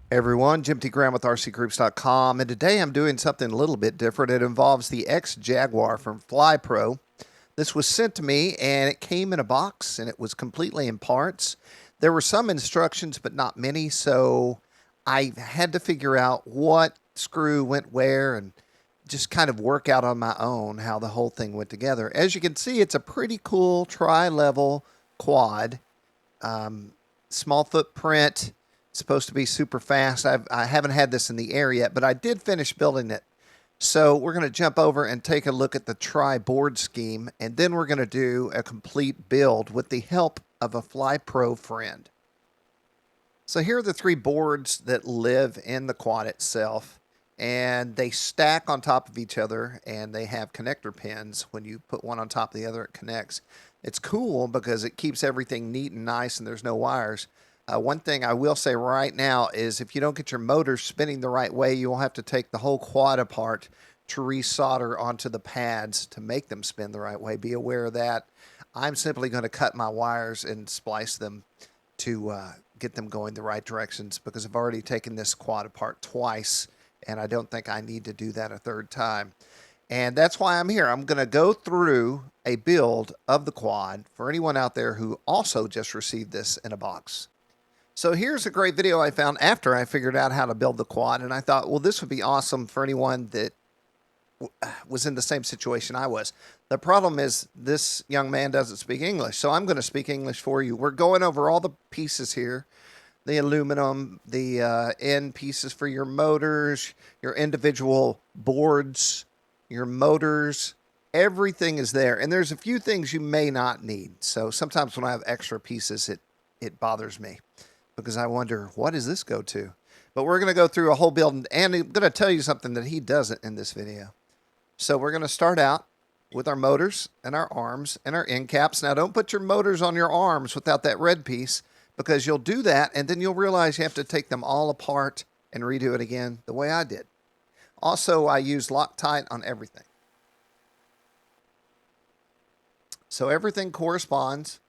Everyone, Jim T. Graham with RCGroups.com, and today I'm doing something a little bit different. It involves the XJaguar from FlyPro. This was sent to me, and it came in a box, and it was completely in parts. There were some instructions, but not many, so I had to figure out what screw went where and just kind of work out on my own how the whole thing went together. As you can see, it's a pretty cool tri-level quad. Small footprint, supposed to be super fast. I haven't had this in the air yet, but I did finish building it. So we're going to jump over and take a look at the tri-board scheme, and then we're going to do a complete build with the help of a FlyPro friend. So here are the three boards that live in the quad itself, and they stack on top of each other, and they have connector pins. When you put one on top of the other, it connects. It's cool because it keeps everything neat and nice, and there's no wires. One thing I will say right now is if you don't get your motors spinning the right way, you'll have to take the whole quad apart to resolder onto the pads to make them spin the right way. Be aware of that. I'm simply going to cut my wires and splice them to get them going the right directions because I've already taken this quad apart twice, and I don't think I need to do that a third time. And that's why I'm here. I'm going to go through a build of the quad for anyone out there who also just received this in a box. So here's a great video I found after I figured out how to build the quad, and I thought, well, this would be awesome for anyone that was in the same situation I was. The problem is this young man doesn't speak English, so I'm going to speak English for you. We're going over all the pieces here, the aluminum, the end pieces for your motors, your individual boards, your motors. Everything is there, and there's a few things you may not need. So sometimes when I have extra pieces, it bothers me, because I wonder, what does this go to? But we're going to go through a whole build, and I'm going to tell you something that he doesn't in this video. So we're going to start out with our motors and our arms and our end caps. Now, don't put your motors on your arms without that red piece, because you'll do that, and then you'll realize you have to take them all apart and redo it again the way I did. Also, I use Loctite on everything. So everything corresponds.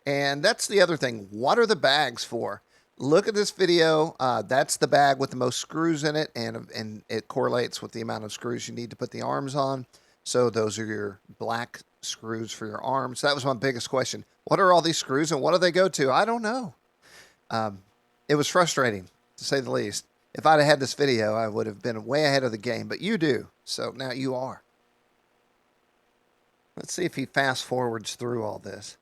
And that's the other thing. What are the bags for? Look at this video. That's the bag with the most screws in it, and it correlates with the amount of screws you need to put the arms on. So those are your black screws for your arms. That was my biggest question. What are all these screws, and what do they go to? I don't know. It was frustrating, to say the least. If I'd have had this video, I would have been way ahead of the game, but you do. So now you are. Let's see if he fast forwards through all this.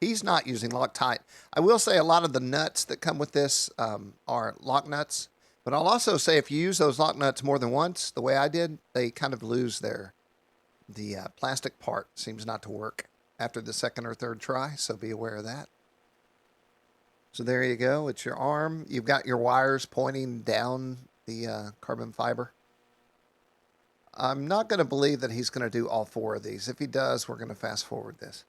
He's not using Loctite. I will say a lot of the nuts that come with this are lock nuts. But I'll also say if you use those lock nuts more than once, the way I did, they kind of lose the plastic part seems not to work after the second or third try, so be aware of that. So there you go. It's your arm. You've got your wires pointing down the carbon fiber. I'm not going to believe that he's going to do all four of these. If he does, we're going to fast forward this.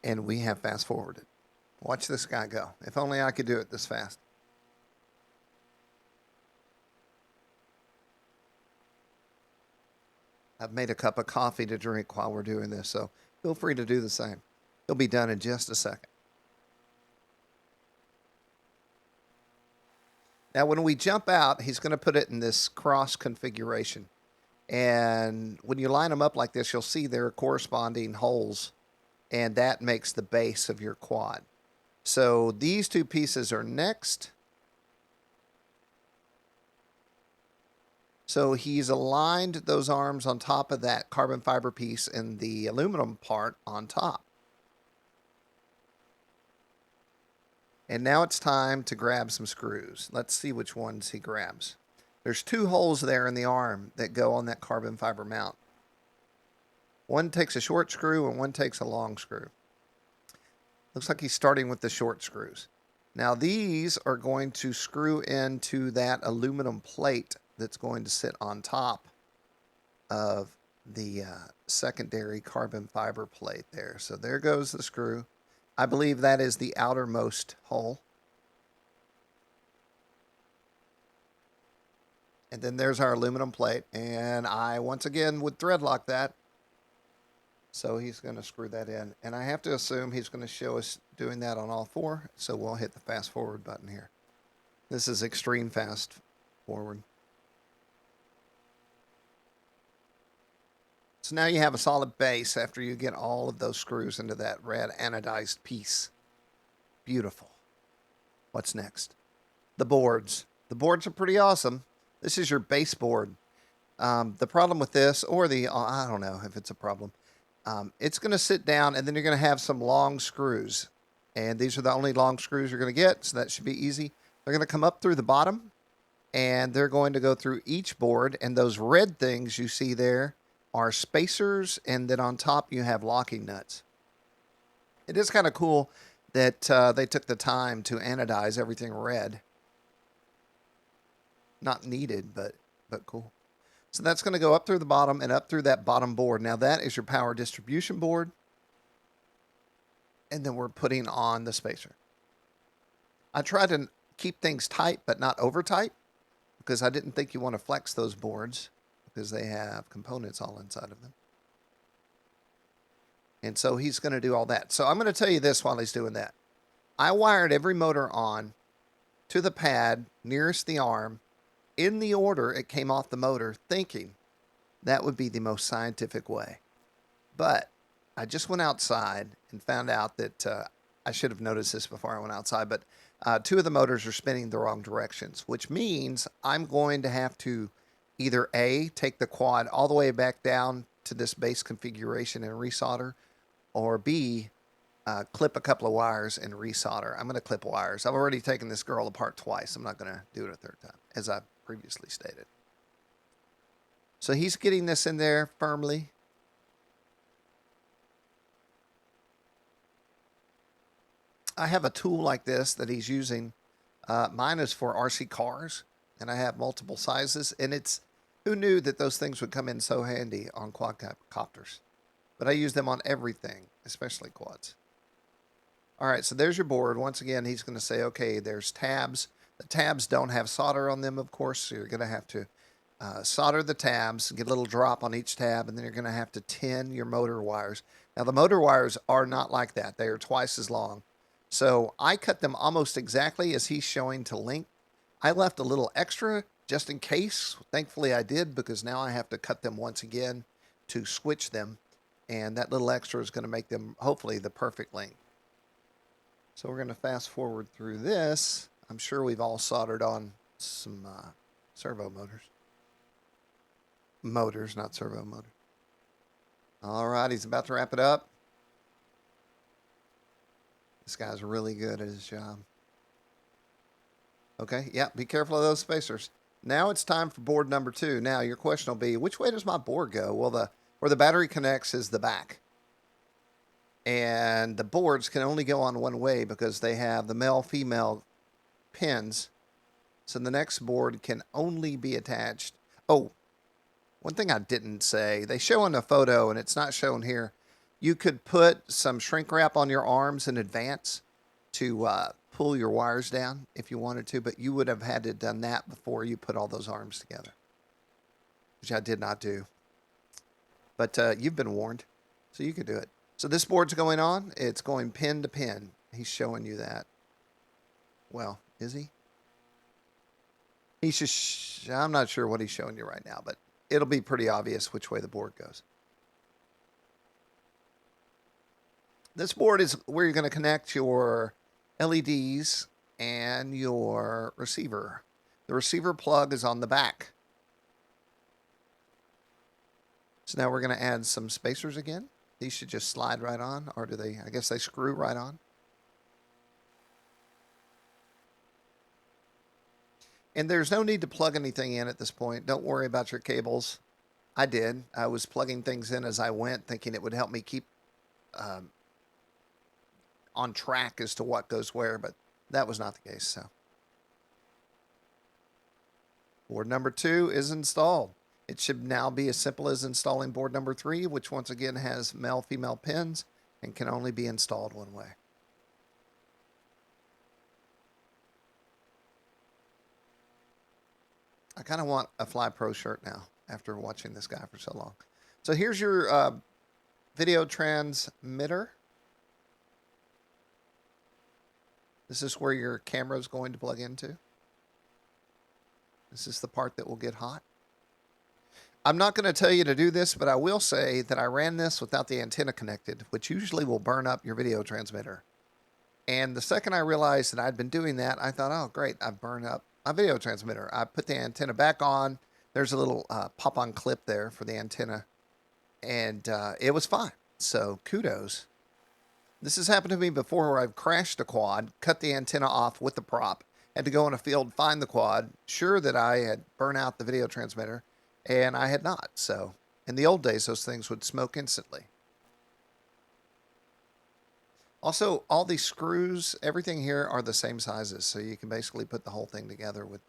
And we have fast forwarded. Watch this guy go. If only I could do it this fast. I've made a cup of coffee to drink while we're doing this, so feel free to do the same. He'll be done in just a second. Now, when we jump out, he's going to put it in this cross configuration. And when you line them up like this, you'll see there are corresponding holes, and that makes the base of your quad. So these two pieces are next. So he's aligned those arms on top of that carbon fiber piece and the aluminum part on top. And now it's time to grab some screws. Let's see which ones he grabs. There's two holes there in the arm that go on that carbon fiber mount. One takes a short screw and one takes a long screw. Looks like he's starting with the short screws. Now these are going to screw into that aluminum plate that's going to sit on top of the secondary carbon fiber plate there. So there goes the screw. I believe that is the outermost hole. And then there's our aluminum plate. And I, once again, would thread lock that. So he's going to screw that in. And I have to assume he's going to show us doing that on all four. So we'll hit the fast forward button here. This is extreme fast forward. So now you have a solid base after you get all of those screws into that red anodized piece. Beautiful. What's next? The boards. The boards are pretty awesome. This is your baseboard. The problem with this, or I don't know if it's a problem, it's going to sit down and then you're going to have some long screws. And these are the only long screws you're going to get, so that should be easy. They're going to come up through the bottom and they're going to go through each board. And those red things you see there are spacers, and then on top you have locking nuts. It is kind of cool that they took the time to anodize everything red. Not needed, but cool. So that's going to go up through the bottom and up through that bottom board. Now that is your power distribution board. And then we're putting on the spacer. I tried to keep things tight, but not over tight, because I didn't think you want to flex those boards because they have components all inside of them. And so he's going to do all that. So I'm going to tell you this while he's doing that. I wired every motor on to the pad nearest the arm in the order it came off the motor, thinking that would be the most scientific way. But I just went outside and found out that I should have noticed this before I went outside, but two of the motors are spinning the wrong directions, which means I'm going to have to either A, take the quad all the way back down to this base configuration and resolder, or B, clip a couple of wires and resolder. I'm going to clip wires. I've already taken this girl apart twice. I'm not going to do it a third time, as I previously stated. So he's getting this in there firmly. I have a tool like this that he's using. Mine is for RC cars, and I have multiple sizes, and it's, who knew that those things would come in so handy on quadcopters? But I use them on everything, especially quads. All right, so there's your board. Once again, he's going to say, okay, there's tabs. The tabs don't have solder on them, of course, so you're going to have to solder the tabs, get a little drop on each tab, and then you're going to have to tin your motor wires. Now, the motor wires are not like that. They are twice as long. So I cut them almost exactly as he's showing to length. I left a little extra just in case. Thankfully, I did, because now I have to cut them once again to switch them. And that little extra is going to make them, hopefully, the perfect length. So we're going to fast forward through this. I'm sure we've all soldered on some servo motors. Motors, not servo motors. All right, he's about to wrap it up. This guy's really good at his job. Okay, yeah, be careful of those spacers. Now it's time for board number 2. Now your question will be, which way does my board go? Well, where the battery connects is the back. And the boards can only go on one way because they have the male-female pins. So the next board can only be attached. Oh, one thing I didn't say, they show in a photo and it's not shown here. You could put some shrink wrap on your arms in advance to pull your wires down if you wanted to, but you would have had to have done that before you put all those arms together, which I did not do. But you've been warned, so you could do it. So this board's going on. It's going pin to pin. He's showing you that. Well, is he? He's just, I'm not sure what he's showing you right now, but it'll be pretty obvious which way the board goes. This board is where you're going to connect your LEDs and your receiver. The receiver plug is on the back. So now we're going to add some spacers again. These should just slide right on, or do they? I guess they screw right on. And there's no need to plug anything in at this point. Don't worry about your cables. I did. I was plugging things in as I went, thinking it would help me keep on track as to what goes where, but that was not the case. So board number 2 is installed. It should now be as simple as installing board number 3, which once again has male-female pins and can only be installed one way. I kind of want a FlyPro shirt now after watching this guy for so long. So here's your video transmitter. This is where your camera is going to plug into. This is the part that will get hot. I'm not going to tell you to do this, but I will say that I ran this without the antenna connected, which usually will burn up your video transmitter. And the second I realized that I'd been doing that, I thought, oh, great, I've burned up my video transmitter. I put the antenna back on. There's a little pop-on clip there for the antenna, and it was fine. So kudos. This has happened to me before where I've crashed a quad, cut the antenna off with the prop, had to go in a field, find the quad, sure that I had burnt out the video transmitter, and I had not. So in the old days, those things would smoke instantly. Also, all these screws, everything here are the same sizes, so you can basically put the whole thing together with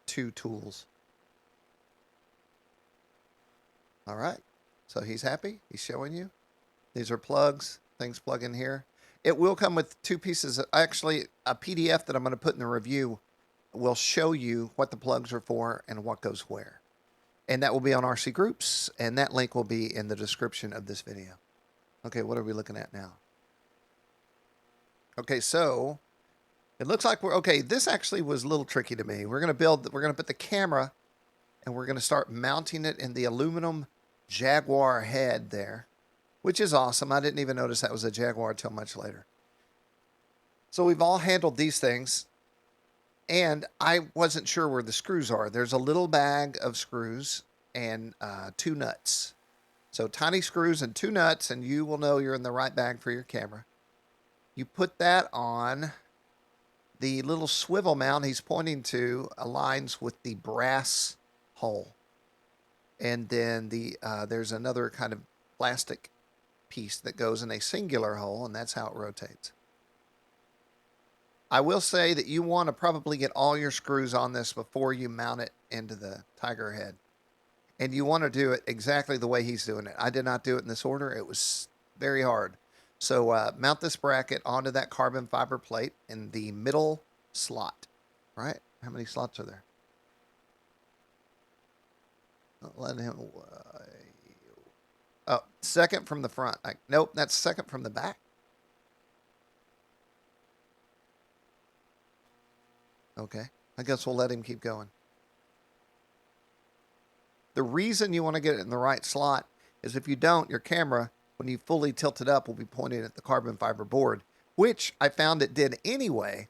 2 tools. All right, so he's happy. He's showing you. These are plugs, things plug in here. It will come with 2 pieces. Actually, a PDF that I'm going to put in the review will show you what the plugs are for and what goes where. And that will be on RC Groups, and that link will be in the description of this video. Okay, what are we looking at now? Okay, so it looks like we're okay. This actually was a little tricky to me. We're going to put the camera, and we're going to start mounting it in the aluminum Jaguar head there, which is awesome. I didn't even notice that was a Jaguar until much later. So we've all handled these things, and I wasn't sure where the screws are. There's a little bag of screws and 2 nuts. So tiny screws and 2 nuts, and you will know you're in the right bag for your camera. You put that on the little swivel mount he's pointing to aligns with the brass hole. And then there's another kind of plastic piece that goes in a singular hole, and that's how it rotates. I will say that you want to probably get all your screws on this before you mount it into the Tiger head. And you want to do it exactly the way he's doing it. I did not do it in this order. It was very hard. So mount this bracket onto that carbon fiber plate in the middle slot, right? How many slots are there? Let him... oh, second from the front. Nope, that's second from the back. Okay, I guess we'll let him keep going. The reason you want to get it in the right slot is if you don't, your camera, when you fully tilt it up, will be pointing at the carbon fiber board, which I found it did anyway.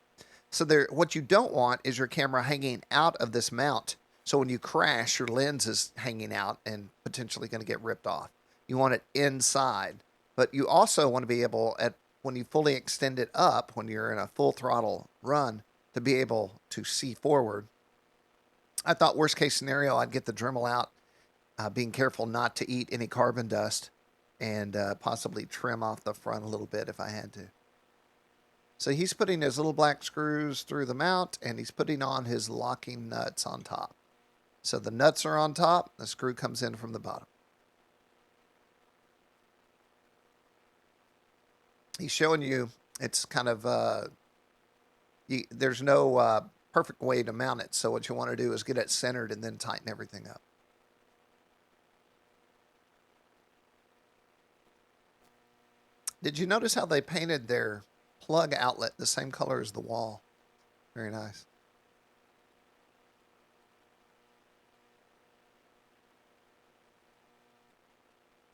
So what you don't want is your camera hanging out of this mount. So when you crash, your lens is hanging out and potentially going to get ripped off. You want it inside. But you also want to be able, when you fully extend it up, when you're in a full throttle run, to be able to see forward. I thought worst case scenario, I'd get the Dremel out, being careful not to eat any carbon dust, and possibly trim off the front a little bit if I had to. So he's putting his little black screws through the mount, and he's putting on his locking nuts on top. So the nuts are on top, the screw comes in from the bottom. He's showing you, it's kind of, there's no perfect way to mount it. So what you want to do is get it centered and then tighten everything up. Did you notice how they painted their plug outlet the same color as the wall? Very nice.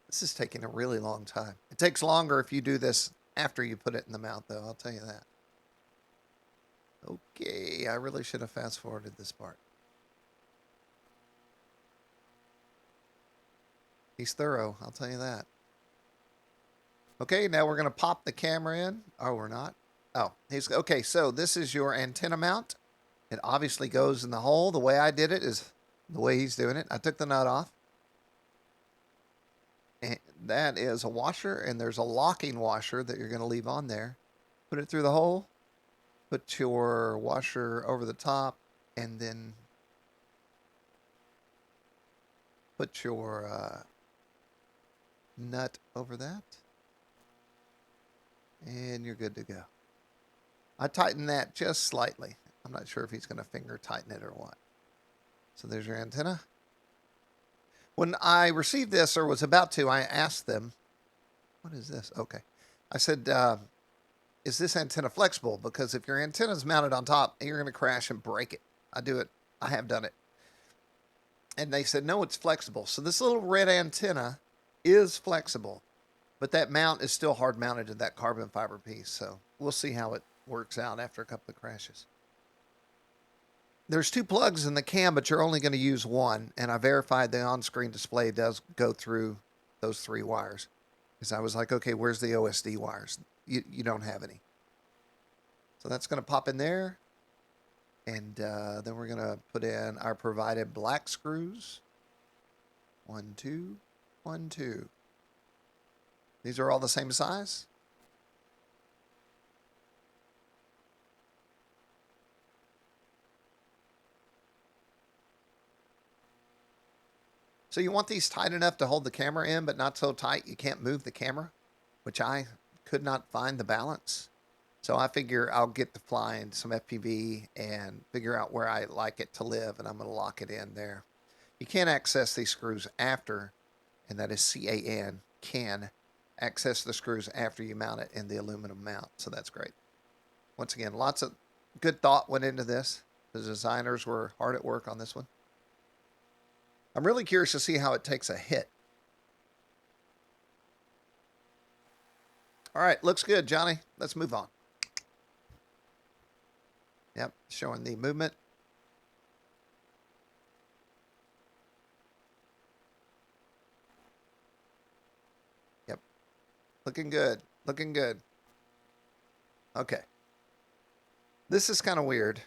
This is taking a really long time. It takes longer if you do this after you put it in the mount, though. I'll tell you that. Okay, I really should have fast forwarded this part. He's thorough, I'll tell you that. Okay, now we're going to pop the camera in. Oh, we're not. Oh, okay, so this is your antenna mount. It obviously goes in the hole. The way I did it is the way he's doing it. I took the nut off. And that is a washer, and there's a locking washer that you're going to leave on there. Put it through the hole. Put your washer over the top, and then put your nut over that. And you're good to go. I tightened that just slightly. I'm not sure if he's going to finger tighten it or what. So there's your antenna. When I received this, or was about to, I asked them, what is this? Okay. I said, is this antenna flexible? Because if your antenna is mounted on top, you're going to crash and break it. I do it. I have done it. And they said, no, it's flexible. So this little red antenna is flexible, but that mount is still hard mounted to that carbon fiber piece. So we'll see how it works out after a couple of crashes. There's 2 plugs in the cam, but you're only going to use one. And I verified the on-screen display does go through those 3 wires. Because I was like, okay, where's the OSD wires? You don't have any. So that's going to pop in there. And then we're going to put in our provided black screws. 1, 2, 1, 2. These are all the same size. So you want these tight enough to hold the camera in, but not so tight you can't move the camera, which I could not find the balance. So I figure I'll get to flying some FPV and figure out where I like it to live, and I'm going to lock it in there. You can access these screws after, and that is C-A-N, can access the screws after you mount it in the aluminum mount. So that's great. Once again, lots of good thought went into this. The designers were hard at work on this one. I'm really curious to see how it takes a hit. All right, looks good, Johnny. Let's move on. Yep, showing the movement. Yep, looking good, looking good. Okay. This is kind of weird.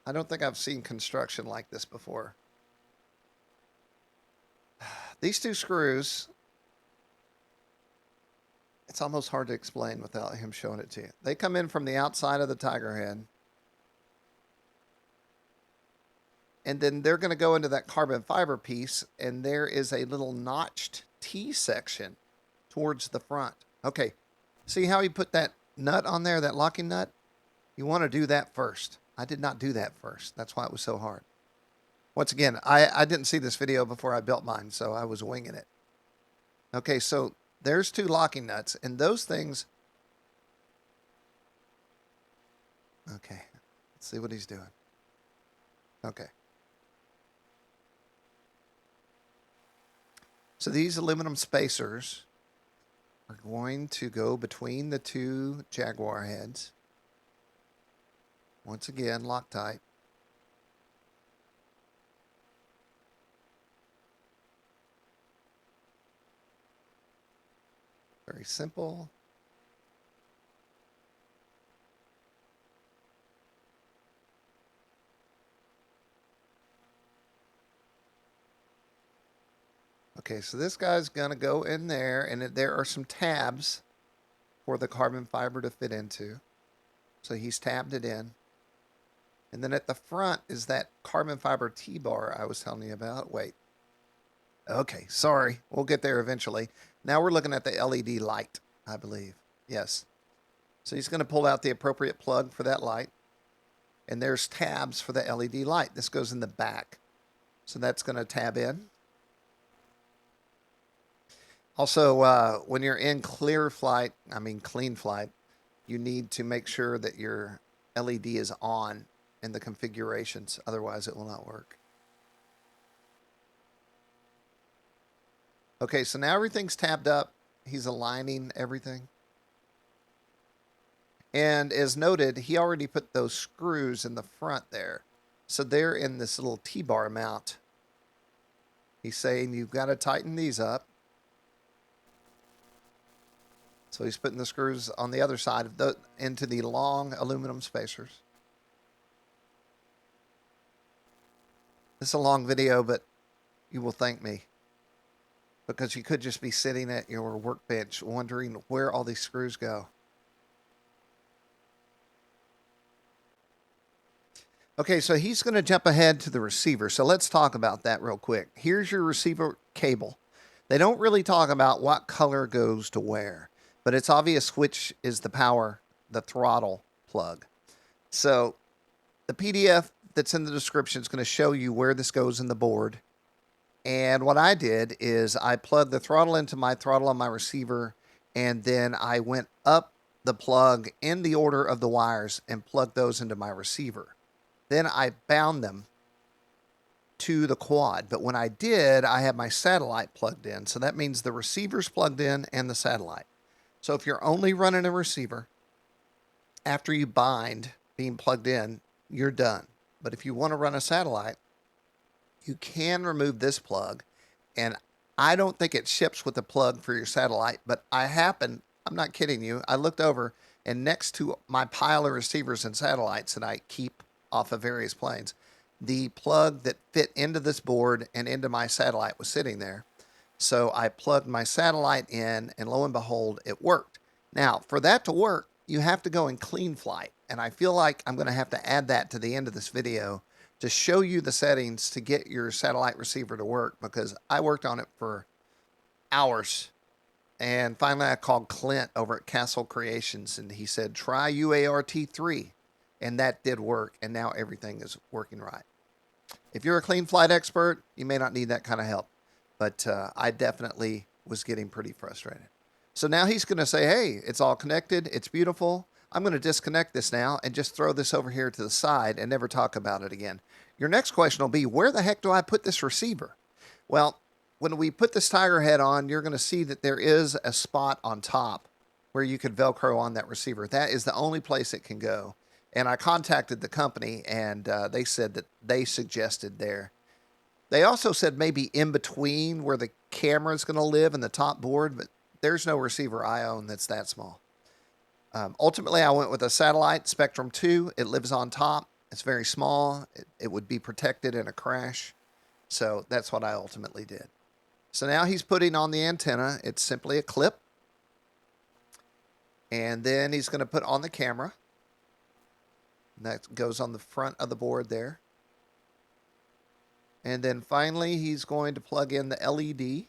I don't think I've seen construction like this before. These 2 screws, it's almost hard to explain without him showing it to you. They come in from the outside of the tiger head. And then they're going to go into that carbon fiber piece, and there is a little notched T section towards the front. Okay, see how he put that nut on there, that locking nut? You want to do that first. I did not do that first. That's why it was so hard. Once again, I didn't see this video before I built mine, so I was winging it. Okay, so there's 2 locking nuts, and those things... Okay, let's see what he's doing. Okay. So these aluminum spacers are going to go between the 2 Jaguar heads. Once again, Loctite. Very simple. Okay, so this guy's going to go in there, and there are some tabs for the carbon fiber to fit into. So he's tabbed it in. And then at the front is that carbon fiber T-bar I was telling you about. Wait. Okay, sorry. We'll get there eventually. Now we're looking at the LED light, I believe. Yes. So he's going to pull out the appropriate plug for that light. And there's tabs for the LED light. This goes in the back. So that's going to tab in. Also, when you're in clean flight, you need to make sure that your LED is on in the configurations. Otherwise, it will not work. Okay, so now everything's tabbed up. He's aligning everything. And as noted, he already put those screws in the front there. So they're in this little T-bar mount. He's saying you've got to tighten these up. So he's putting the screws on the other side of into the long aluminum spacers. This is a long video, but you will thank me. Because you could just be sitting at your workbench wondering where all these screws go. Okay, so he's going to jump ahead to the receiver. So let's talk about that real quick. Here's your receiver cable. They don't really talk about what color goes to where, but it's obvious which is the power, the throttle plug. So the PDF that's in the description is going to show you where this goes in the board. And what I did is I plugged the throttle into my throttle on my receiver, and then I went up the plug in the order of the wires and plugged those into my receiver. Then I bound them to the quad. But when I did, I had my satellite plugged in. So that means the receiver's plugged in and the satellite. So if you're only running a receiver, after you bind being plugged in, you're done. But if you want to run a satellite, you can remove this plug. And I don't think it ships with a plug for your satellite, but I'm not kidding you, I looked over, and next to my pile of receivers and satellites that I keep off of various planes, the plug that fit into this board and into my satellite was sitting there. So I plugged my satellite in, and lo and behold, it worked. Now, for that to work, you have to go in clean flight. And I feel like I'm going to have to add that to the end of this video to show you the settings to get your satellite receiver to work, because I worked on it for hours. And finally, I called Clint over at Castle Creations, and he said, try UART3. And that did work, and now everything is working right. If you're a clean flight expert, you may not need that kind of help. But I definitely was getting pretty frustrated. So now he's going to say, hey, it's all connected. It's beautiful. I'm going to disconnect this now and just throw this over here to the side and never talk about it again. Your next question will be, where the heck do I put this receiver? Well, when we put this tiger head on, you're going to see that there is a spot on top where you could Velcro on that receiver. That is the only place it can go. And I contacted the company, and they said that they suggested there. They also said maybe in between where the camera is going to live and the top board, but there's no receiver I own that's that small. Ultimately, I went with a satellite Spectrum 2. It lives on top. It's very small. It would be protected in a crash. So that's what I ultimately did. So now he's putting on the antenna. It's simply a clip. And then he's going to put on the camera. And that goes on the front of the board there. And then finally, he's going to plug in the LED,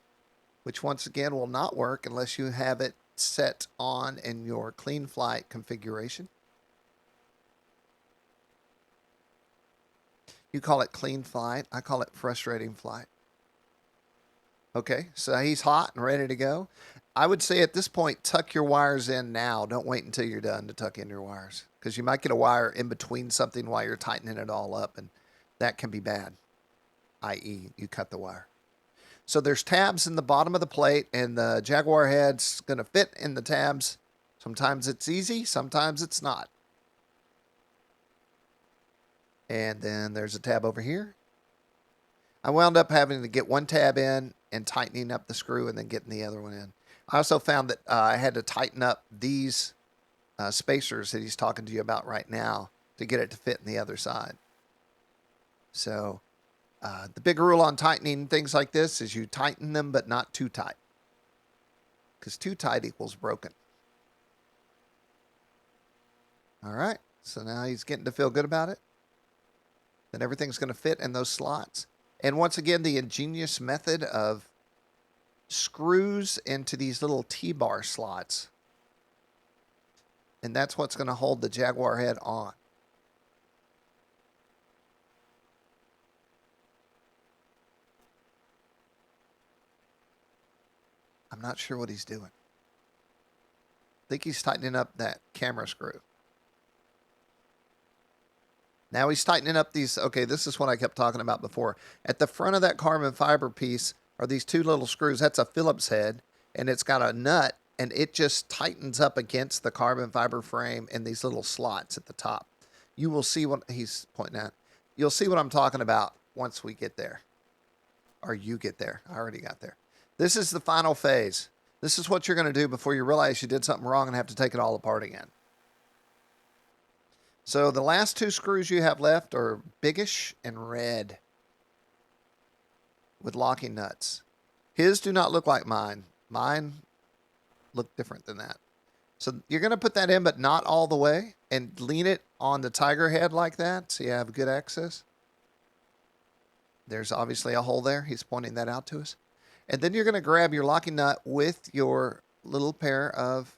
which once again will not work unless you have it set on in your clean flight configuration. You call it clean flight. I call it frustrating flight. Okay, so he's hot and ready to go. I would say at this point, tuck your wires in now. Don't wait until you're done to tuck in your wires, because you might get a wire in between something while you're tightening it all up, and that can be bad, i.e. you cut the wire. So there's tabs in the bottom of the plate, and the Jaguar head's going to fit in the tabs. Sometimes it's easy, sometimes it's not. And then there's a tab over here. I wound up having to get one tab in and tightening up the screw and then getting the other one in. I also found that I had to tighten up these spacers that he's talking to you about right now to get it to fit in the other side. So the big rule on tightening things like this is you tighten them, but not too tight, because too tight equals broken. All right, so now he's getting to feel good about it. Then everything's going to fit in those slots. And once again, the ingenious method of screws into these little T-bar slots. And that's what's going to hold the Jaguar head on. I'm not sure what he's doing. I think he's tightening up that camera screw. Now he's tightening up these. Okay, this is what I kept talking about before. At the front of that carbon fiber piece are these two little screws. That's a Phillips head, and it's got a nut, and it just tightens up against the carbon fiber frame in these little slots at the top. You will see what he's pointing at. You'll see what I'm talking about once we get there. Or you get there. I already got there. This is the final phase. This is what you're going to do before you realize you did something wrong and have to take it all apart again. So the last two screws you have left are biggish and red with locking nuts. His do not look like mine. Mine look different than that. So you're going to put that in, but not all the way, and lean it on the tiger head like that so you have good access. There's obviously a hole there. He's pointing that out to us. And then you're going to grab your locking nut with your little pair of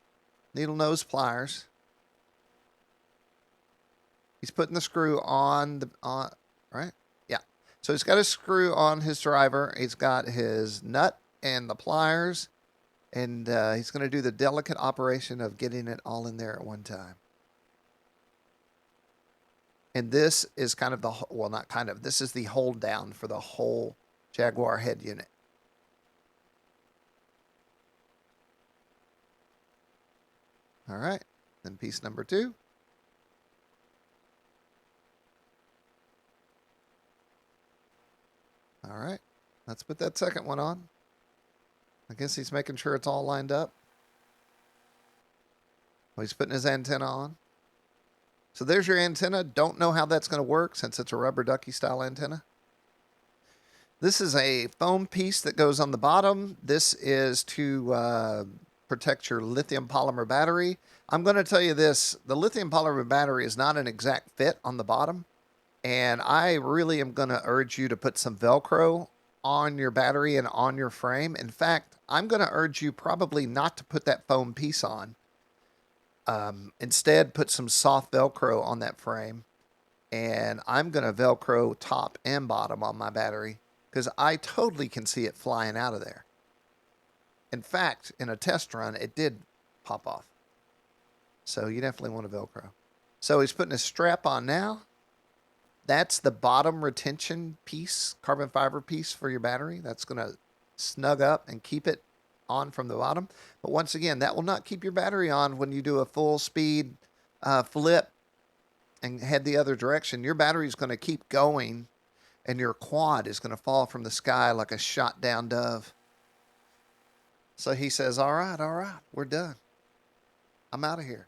needle nose pliers. He's putting the screw on right? Yeah. So he's got a screw on his driver. He's got his nut and the pliers, and he's going to do the delicate operation of getting it all in there at one time. And this is kind of the, well, not kind of, this is the hold down for the whole Jaguar head unit. All right, then piece number 2. All right, let's put that second one on. I guess he's making sure it's all lined up. Well, he's putting his antenna on. So there's your antenna. Don't know how that's going to work since it's a rubber ducky style antenna. This is a foam piece that goes on the bottom. This is to protect your lithium polymer battery. I'm going to tell you this, the lithium polymer battery is not an exact fit on the bottom. And I really am going to urge you to put some Velcro on your battery and on your frame. In fact, I'm going to urge you probably not to put that foam piece on. Instead, put some soft Velcro on that frame. And I'm going to Velcro top and bottom on my battery because I totally can see it flying out of there. In fact, in a test run, it did pop off. So you definitely want to Velcro. So he's putting his strap on now. That's the bottom retention piece, carbon fiber piece for your battery. That's going to snug up and keep it on from the bottom. But once again, that will not keep your battery on when you do a full speed flip and head the other direction. Your battery is going to keep going and your quad is going to fall from the sky like a shot down dove. So he says, all right, we're done. I'm out of here.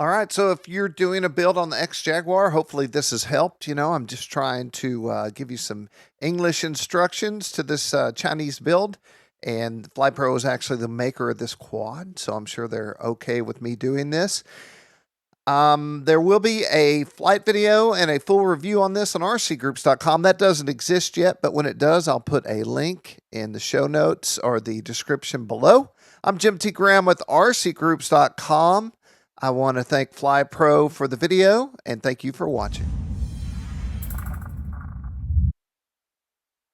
All right, so if you're doing a build on the XJaguar, hopefully this has helped. You know, I'm just trying to give you some English instructions to this Chinese build. And FlyPro is actually the maker of this quad, so I'm sure they're okay with me doing this. There will be a flight video and a full review on this on rcgroups.com. That doesn't exist yet, but when it does, I'll put a link in the show notes or the description below. I'm Jim T. Graham with rcgroups.com. I want to thank FlyPro for the video, and thank you for watching.